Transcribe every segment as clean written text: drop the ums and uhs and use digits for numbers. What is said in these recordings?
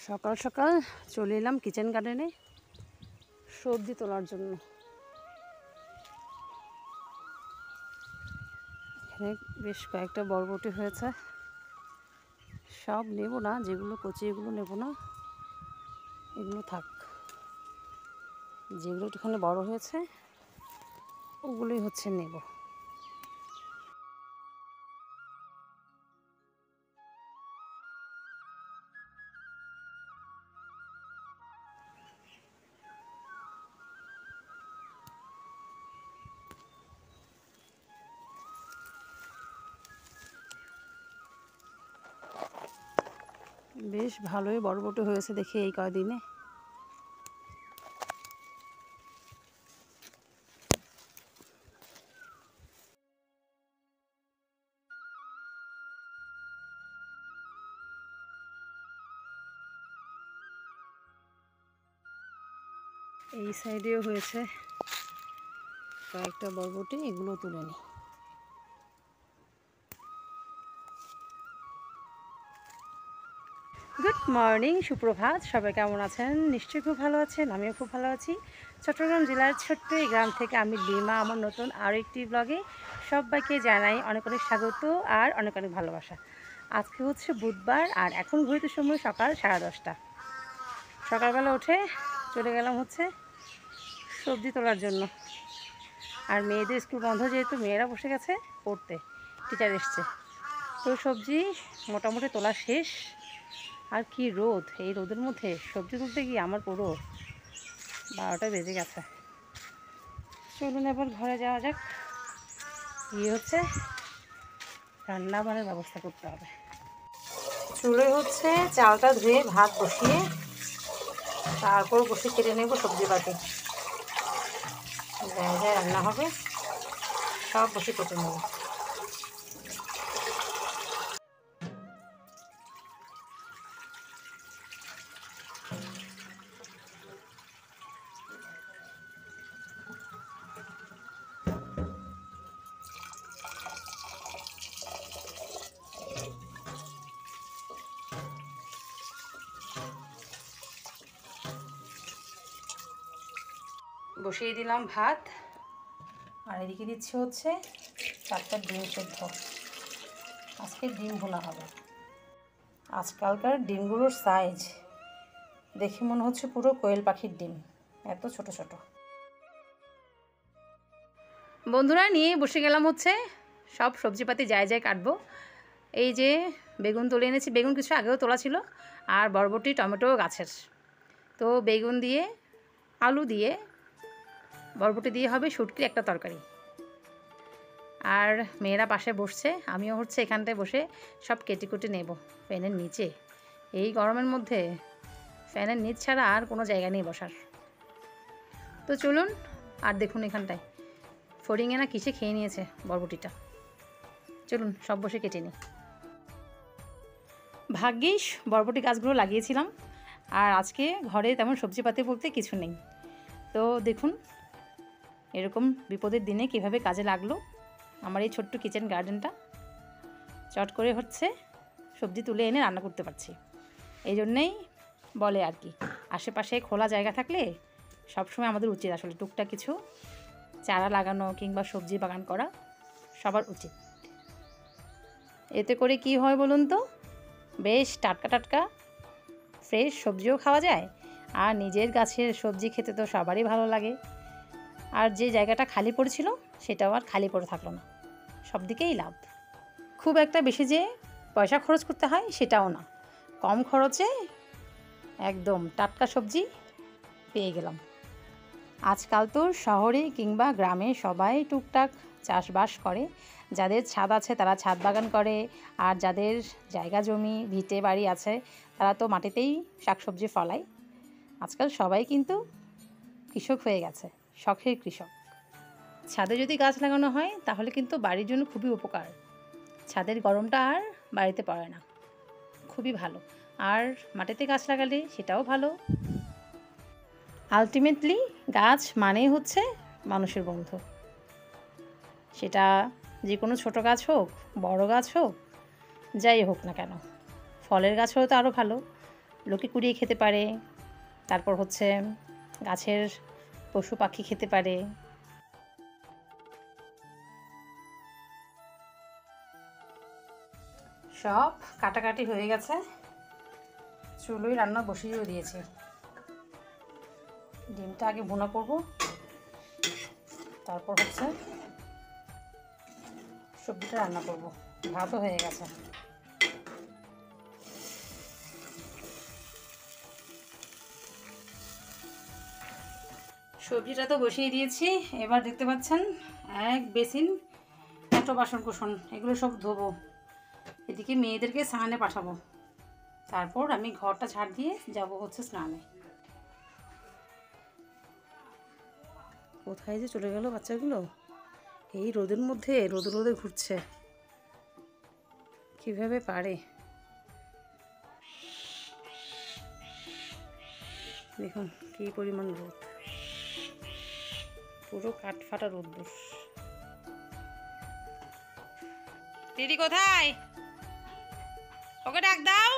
সকাল সকাল চলে এলাম কিচেন গার্ডেনে সবজি তোলার জন্য। এখানে বেশ কয়েকটা বরবটি হয়েছে, সব নেব না, যেগুলো কচি এগুলো নেব না, এগুলো থাক। যেগুলো একটুখানি বড় হয়েছে ওগুলোই হচ্ছে নেব। বেশ ভালোই বরবটি হয়েছে দেখি এই কয়দিনে। এই সাইডেও হয়েছে কয়েকটা বরবটি, এগুলো তুলে নিই। গুড মর্নিং, সুপ্রভাত। সবাই কেমন আছেন? নিশ্চয়ই খুব ভালো আছেন, আমিও খুব ভালো আছি। চট্টগ্রাম জেলার ছোট্ট এই গ্রাম থেকে আমি লিমা আমার নতুন আরও একটি ব্লগে সবাইকে জানাই অনেক অনেক স্বাগত আর অনেক অনেক ভালোবাসা। আজকে হচ্ছে বুধবার আর এখন ঘড়িতে সময় সকাল 10:30। সকালবেলা উঠে চলে গেলাম হচ্ছে সবজি তোলার জন্য। আর মেয়েদের স্কুল বন্ধ, যেহেতু মেয়েরা বসে গেছে পড়তে, টিচার এসছে, তো সবজি মোটামুটি তোলা শেষ। আর কি রোদ, এই রোদের মধ্যে সবজি তুলতে গিয়ে আমার পুরো 12টা বেজে গেছে। চলুন এবার ঘরে যাওয়া যাক, গিয়ে হচ্ছে রান্না বান্নার ব্যবস্থা করতে হবে। চুলে হচ্ছে চালটা ধুয়ে ভাত বসিয়ে তারপর বসে কেটে নেব সবজি পাতি, যা যা রান্না হবে সব বসে কেটে নেব। বসিয়ে দিলাম ভাত, আর এদিকে দিচ্ছি হচ্ছে 4টা ডিম সেদ্ধ। আজকে ডিম ভুনা হবে। আজকালকার ডিমগুলোর সাইজ দেখে মনে হচ্ছে পুরো কোয়েল পাখির ডিম, এত ছোট ছোট। বন্ধুরা নিয়ে বসে গেলাম হচ্ছে সব সবজিপাতি যাই যাই কাটবো। এই যে বেগুন তুলে এনেছি, বেগুন কিছু আগেও তোলা ছিল, আর বরবটি টমেটো গাছের। তো বেগুন দিয়ে আলু দিয়ে বরবটি দিয়ে হবে শুটকির একটা তরকারি। আর মেয়েরা পাশে বসছে, আমিও হচ্ছে এখানটায় বসে সব কেটে কুটে নেব ফ্যানের নিচে। এই গরমের মধ্যে ফ্যানের নিচ ছাড়া আর কোনো জায়গা নেই বসার। তো চলুন, আর দেখুন এখানটায় ফড়িংয়ে না কিসে খেয়ে নিয়েছে বরবটিটা। চলুন সব বসে কেটে নিই। ভাগ্যিস বরবটি গাছগুলো লাগিয়েছিলাম, আর আজকে ঘরে তেমন সবজিপাতি বলতে কিছু নেই। তো দেখুন এরকম বিপদের দিনে কিভাবে কাজে লাগলো আমার এই ছোট্ট কিচেন গার্ডেনটা। চট করে হচ্ছে সবজি তুলে এনে রান্না করতে পারছি। এই জন্যেই বলে আর কি, আশেপাশে খোলা জায়গা থাকলে সবসময় আমাদের উচিত আসলে টুকটাক কিছু চারা লাগানো কিংবা সবজি বাগান করা সবার উচিত। এতে করে কি হয় বলুন তো, বেশ টাটকা টাটকা ফ্রেশ সবজিও খাওয়া যায়, আর নিজের গাছের সবজি খেতে তো সবারই ভালো লাগে। আর যে জায়গাটা খালি পড়েছিল সেটাও আর খালি পড়ে থাকলো না, সব দিকেই লাভ। খুব একটা বেশি যে পয়সা খরচ করতে হয় সেটাও না, কম খরচে একদম টাটকা সবজি পেয়ে গেলাম। আজকাল তো শহরে কিংবা গ্রামে সবাই টুকটাক চাষবাস করে। যাদের ছাদ আছে তারা ছাদ বাগান করে, আর যাদের জায়গা জমি ভিটে বাড়ি আছে তারা তো মাটিতেই শাকসবজি ফলায়। আজকাল সবাই কিন্তু কৃষক হয়ে গেছে, শখের কৃষক। ছাদে যদি গাছ লাগানো হয় তাহলে কিন্তু বাড়ির জন্য খুবই উপকার। ছাদের গরমটা আর বাড়িতে পড়ে না, খুবই ভালো। আর মাটিতে গাছ লাগালে সেটাও ভালো। আলটিমেটলি গাছ মানেই হচ্ছে মানুষের বন্ধু। সেটা যে কোনো ছোটো গাছ হোক, বড় গাছ হোক, যাই হোক না কেন। ফলের গাছ হলে তো আরও ভালো, লোকে কুড়িয়ে খেতে পারে, তারপর হচ্ছে গাছের পশু পাখি খেতে পারে। সব কাটাকাটি হয়ে গেছে, চুলোয় রান্না বসিয়েও দিয়েছি। ডিমটা আগে ভুনা করব, তারপর হচ্ছে সবজিটা রান্না করব। ভাতও হয়ে গেছে। সবজিটা তো বসিয়ে দিয়েছি। এবার দেখতে পাচ্ছেন এক বেসিন এত বাসন কোসন, এগুলো সব ধোবো। এদিকে মেয়েদেরকে স্নানে পাঠাবো, তারপর আমি ঘরটা ঝাড় দিয়ে যাব হচ্ছে স্নানে। কোথায় যে চলে গেল বাচ্চাগুলো, এই রোদের মধ্যে রোদে ঘুরছে, কিভাবে পারে। দেখুন কি পরিমাণ রোদ, পুরো কাঠফাটা রোদ্দুর। দিদি কোথায়, ওকে ডাক দাও।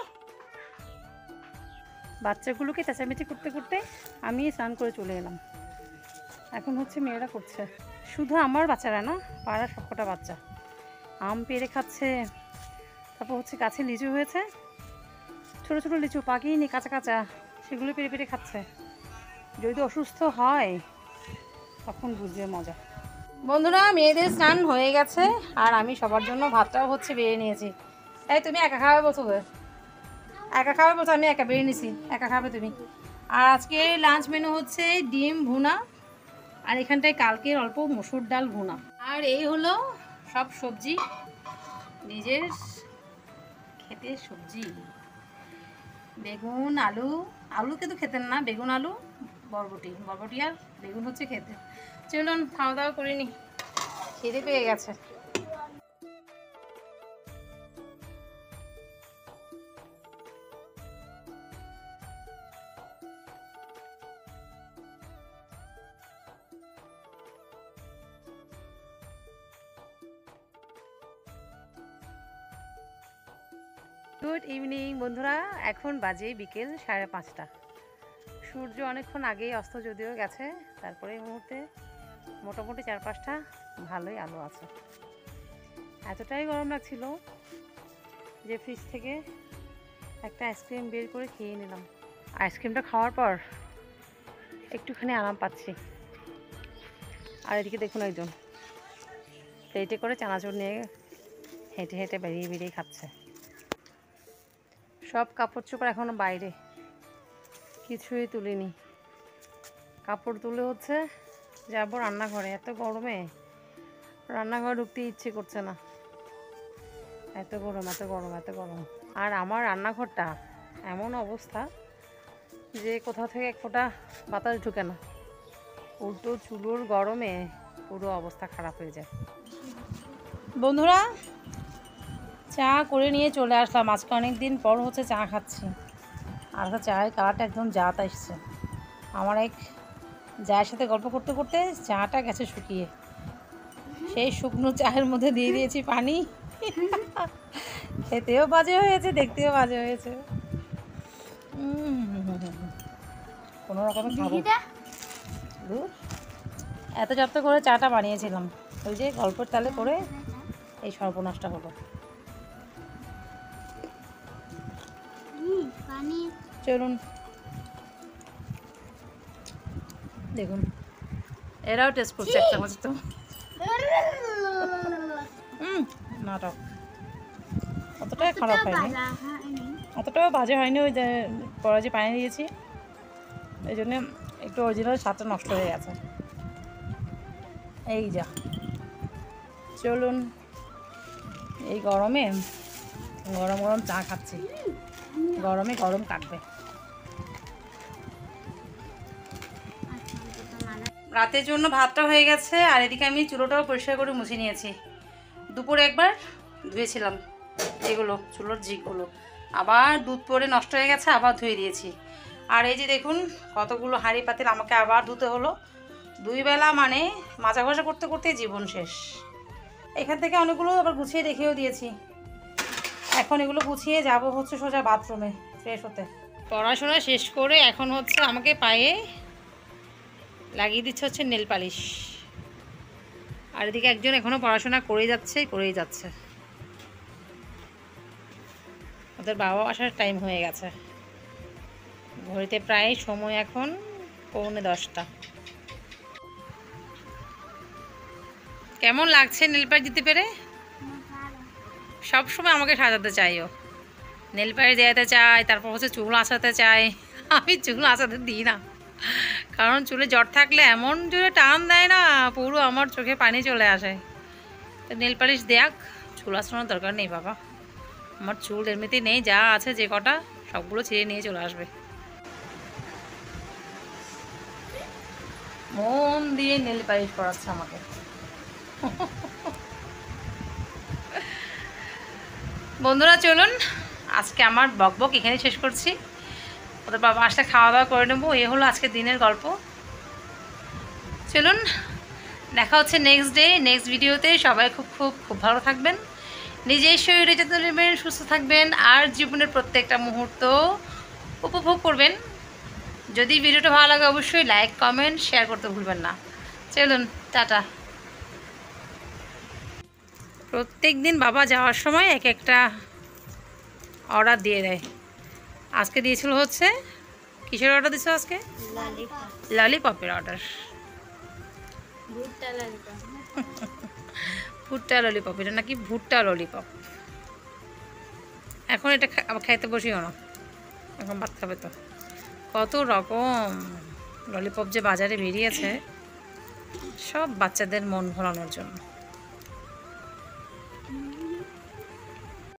বাচ্চাগুলোকে চেঁচামেচি করতে করতে আমি স্নান করে চলে এলাম। এখন হচ্ছে মেয়েরা করছে, শুধু আমার বাচ্চারা না, পাড়ার সবকটা বাচ্চা আম পেড়ে খাচ্ছে। তারপর হচ্ছে গাছে লিচু হয়েছে, ছোটো ছোটো লিচু পাকিয়ে কাঁচা কাঁচা, সেগুলো পেড়ে পেড়ে খাচ্ছে। যদি অসুস্থ হয় তখন বুঝবে মজা। বন্ধুরা, মেয়েদের স্নান হয়ে গেছে, আর আমি সবার জন্য ভাতটাও হচ্ছে বেড়ে নিয়েছি। এই তুমি একা খাওয়াবে বলছো, একা খাওয়াবে বলছো, আমি একা বেড়ে নিছি, একা খাবে তুমি। আর আজকে লাঞ্চ মেনু হচ্ছে ডিম ভুনা, আর এখানটায় কালকের অল্প মসুর ডাল ভুনা। আর এই হলো সব সবজি, নিজের খেতে সবজি। বেগুন আলু, আলু কিন্তু খেতেন না, বেগুন আলু বরবটি, বরবটি আর বেগুন হচ্ছে খেতে। চলুন খাওয়া দাওয়া করিনি, খিদে পেয়ে গেছে। গুড ইভিনিং বন্ধুরা, এখন বাজে বিকেল 5:30। সূর্য অনেকক্ষণ আগেই অস্ত যদিও গেছে, তারপরে এই মুহূর্তে মোটামুটি 4-5টা ভালোই আলো আছে। এতটাই গরম লাগছিল যে ফ্রিজ থেকে একটা আইসক্রিম বের করে খেয়ে নিলাম। আইসক্রিমটা খাওয়ার পর একটুখানি আরাম পাচ্ছি। আর এদিকে দেখুন একজন প্লেটে করে চানাচুর নিয়ে হেঁটে হেঁটে বেরিয়ে বেরিয়ে খাচ্ছে। সব কাপড় চোপড় এখনো বাইরে, কিছুই তুলিনি। কাপড় তুলে হচ্ছে যাবো রান্নাঘরে। এত গরমে রান্নাঘরে ঢুকতে ইচ্ছে করছে না, এত গরম এত গরম এত গরম। আর আমার রান্নাঘরটা এমন অবস্থা যে কোথাও থেকে এক ফোঁটা বাতাস ঢুকে না, উল্টো চুলোর গরমে পুরো অবস্থা খারাপ হয়ে যায়। বন্ধুরা, চা করে নিয়ে চলে আসলাম। আজকে অনেক দিন পর হচ্ছে চা খাচ্ছি, আর চায়ের কালারটা একদম জাত আসছে। আমার এক চায়ের সাথে গল্প করতে করতে চাটা গেছে শুকিয়ে, সেই শুকনো চায়ের মধ্যে দিয়ে দিয়েছি পানি। খেতেও বাজে হয়েছে, দেখতেও বাজে হয়েছে। কোনো রকমে খাবো। এত যত্ন করে চাটা বানিয়েছিলাম, ওই যে গল্পের তালে করে এই সর্বনাশটা হলো। চলুন দেখুন, এরাও টেস্ট করছে একটা মাছ। তো নাটক অতটাই খারাপ হয়নি, অতটাও বাজে হয়নি। ওই পরে যে পানি দিয়েছি এই জন্য একটু অরিজিনাল স্বাদটা নষ্ট হয়ে গেছে। এই যা, চলুন এই গরমে গরম গরম চা খাচ্ছি, গরমে গরম কাটবে। রাতের জন্য ভাতটা হয়ে গেছে, আর এদিকে আমি চুলোটাও পরিষ্কার করে মুছে নিয়েছি। দুপুরে একবার ধুয়েছিলাম এগুলো, চুলোর জিকগুলো, আবার দুধ পরে নষ্ট হয়ে গেছে, আবার ধুয়ে দিয়েছি। আর এই যে দেখুন কতগুলো হাঁড়ি পাতিল আমাকে আবার ধুতে হলো। 2 বেলা মানে মাজা ঘষা করতে করতে জীবন শেষ। এখান থেকে অনেকগুলো আবার গুছিয়ে রেখেও দিয়েছি। এখন এগুলো গুছিয়ে যাব হচ্ছে সোজা বাথরুমে ফ্রেশ হতে। পড়াশোনা শেষ করে এখন হচ্ছে আমাকে পায়ে লাগিয়ে দিচ্ছে হচ্ছে নেল পালিশ। আর এদিকে একজন এখনও পড়াশোনা করেই যাচ্ছে। ওদের বাবা আসার টাইম হয়ে গেছে। ঘড়িতে প্রায় সময় এখন 9:45। কেমন লাগছে নেল পালিশ দিতে পেরে? সবসময় আমাকে সাজাতে চাই ও, নেল পালিশ দেওয়াতে চায়, তারপর হচ্ছে চুল আঁচাতে চায়। আমি চুল আঁচাতে দিই না, কারণ চুলে জ্বর থাকলে এমন জোরে টান দেয় না, পুরো আমার চোখে পানি চলে আসে। তো নেল পালিশ দেখ, চুল আঁচানোর দরকার নেই বাবা। আমার চুল এমনিতেই নেই, যা আছে যে কটা সবগুলো ছিঁড়ে নিয়ে চলে আসবে। মন দিয়ে নেল পালিশ করাচ্ছে আমাকে। বন্ধুরা চলুন, আজকে আমার বকবক এখানে শেষ করছি। ওদের বাবা আসলে খাওয়া দাওয়া করে নেবো। এ হলো আজকে দিনের গল্প। চলুন, দেখা হচ্ছে নেক্সট ডে, নেক্সট ভিডিওতে। সবাই খুব খুব খুব ভালো থাকবেন, নিজের শরীরে যত্ন নেবেন, সুস্থ থাকবেন, আর জীবনের প্রত্যেকটা মুহূর্ত উপভোগ করবেন। যদি ভিডিওটা ভালো লাগে অবশ্যই লাইক, কমেন্ট, শেয়ার করতে ভুলবেন না। চলুন, টাটা। প্রত্যেক দিন বাবা যাওয়ার সময় এক একটা অর্ডার দিয়ে দেয়। আজকে দিয়েছিল হচ্ছে, কিসের অর্ডার দিয়েছিল আজকে? ললিপপের অর্ডার। ভুট্টা ললিপপ, এটা নাকি ভুট্টা ললিপপ। এখন এটা খাইতে বসিও না, এখন ভাত খাবে তো। কত রকম ললিপপ যে বাজারে বেরিয়েছে, সব বাচ্চাদের মন ভোলানোর জন্য।